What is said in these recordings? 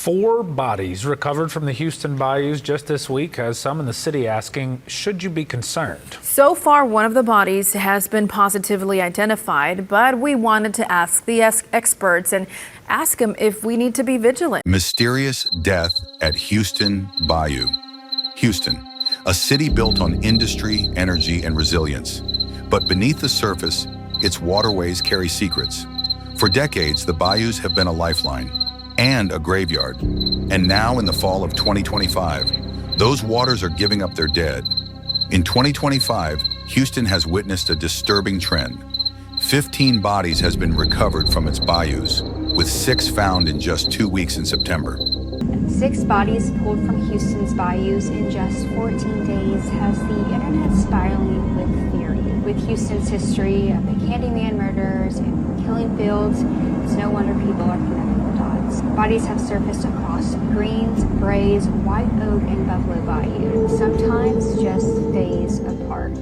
4 bodies recovered from the Houston bayous just this week has some in the city asking, should you be concerned? So far, one of the bodies has been positively identified, but we wanted to ask the experts and ask them if we need to be vigilant. Mysterious death at Houston Bayou. Houston, a city built on industry, energy, and resilience. But beneath the surface, its waterways carry secrets. For decades, the bayous have been a lifeline and a graveyard. And now in the fall of 2025, those waters are giving up their dead. In 2025, Houston has witnessed a disturbing trend. 15 bodies has been recovered from its bayous, with 6 found in just 2 weeks in September. 6 bodies pulled from Houston's bayous in just 14 days has the internet spiraling with theory. With Houston's history of the CandyMan murders and killing fields, it's no wonder people are connecting the dots. Bodies have surfaced across Greens, Brays, White Oak, and Buffalo Bayou, sometimes just days apart.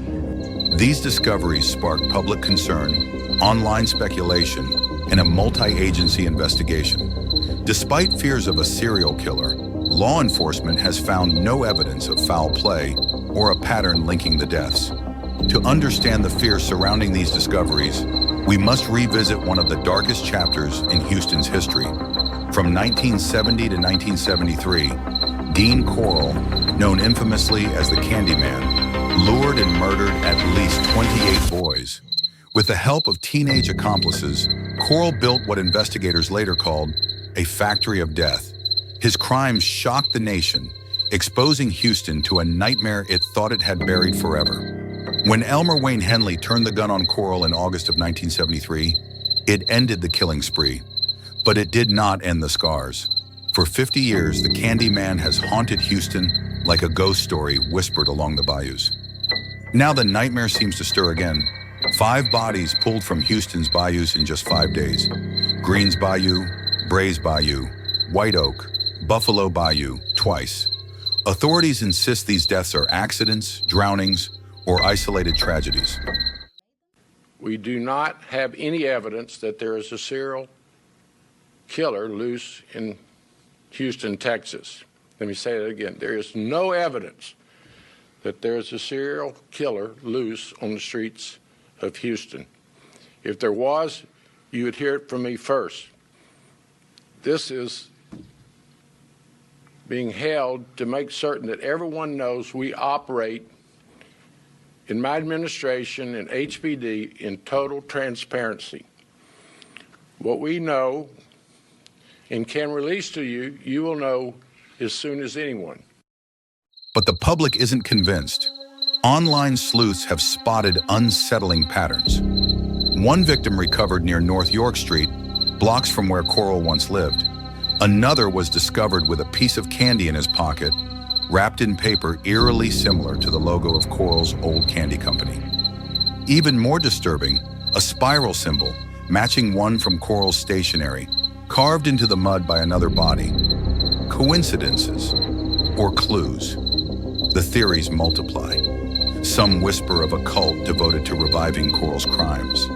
These discoveries sparked public concern, online speculation, and a multi-agency investigation. Despite fears of a serial killer, law enforcement has found no evidence of foul play or a pattern linking the deaths. To understand the fear surrounding these discoveries, we must revisit one of the darkest chapters in Houston's history. From 1970 to 1973, Dean Coral, known infamously as the CandyMan, lured and murdered at least 28 boys. With the help of teenage accomplices, Coral built what investigators later called a factory of death. His crimes shocked the nation, exposing Houston to a nightmare it thought it had buried forever. When Elmer Wayne Henley turned the gun on Coral in August of 1973, it ended the killing spree. But it did not end the scars. For 50 years, the CandyMan has haunted Houston like a ghost story whispered along the bayous. Now the nightmare seems to stir again. 5 bodies pulled from Houston's bayous in just 5 days. Greens Bayou, Brays Bayou, White Oak, Buffalo Bayou, twice. Authorities insist these deaths are accidents, drownings, or isolated tragedies. We do not have any evidence that there is a serial killer loose in Houston, Texas. Let me say that again. There is no evidence that there is a serial killer loose on the streets of Houston. If there was, you would hear it from me first. This is being held to make certain that everyone knows we operate in my administration and HPD in total transparency. What we know and can release to you, you will know as soon as anyone. But the public isn't convinced. Online sleuths have spotted unsettling patterns. One victim recovered near North York Street, blocks from where Coral once lived. Another was discovered with a piece of candy in his pocket, wrapped in paper eerily similar to the logo of Coral's old candy company. Even more disturbing, a spiral symbol matching one from Coral's stationery, carved into the mud by another body. Coincidences or clues? The theories multiply. Some whisper of a cult devoted to reviving Coral's crimes.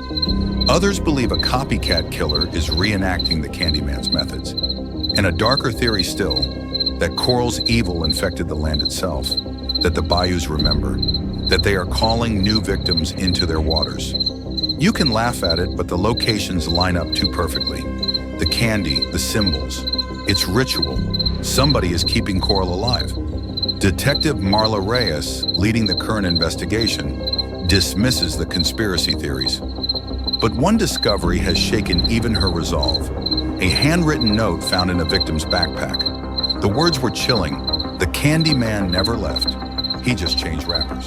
Others believe a copycat killer is reenacting the CandyMan's methods. And a darker theory still, that Coral's evil infected the land itself, that the bayous remember, that they are calling new victims into their waters. You can laugh at it, but the locations line up too perfectly. The candy, the symbols, it's ritual. Somebody is keeping Coral alive. Detective Marla Reyes, leading the current investigation, dismisses the conspiracy theories. But one discovery has shaken even her resolve. A handwritten note found in a victim's backpack. The words were chilling. The CandyMan never left. He just changed wrappers.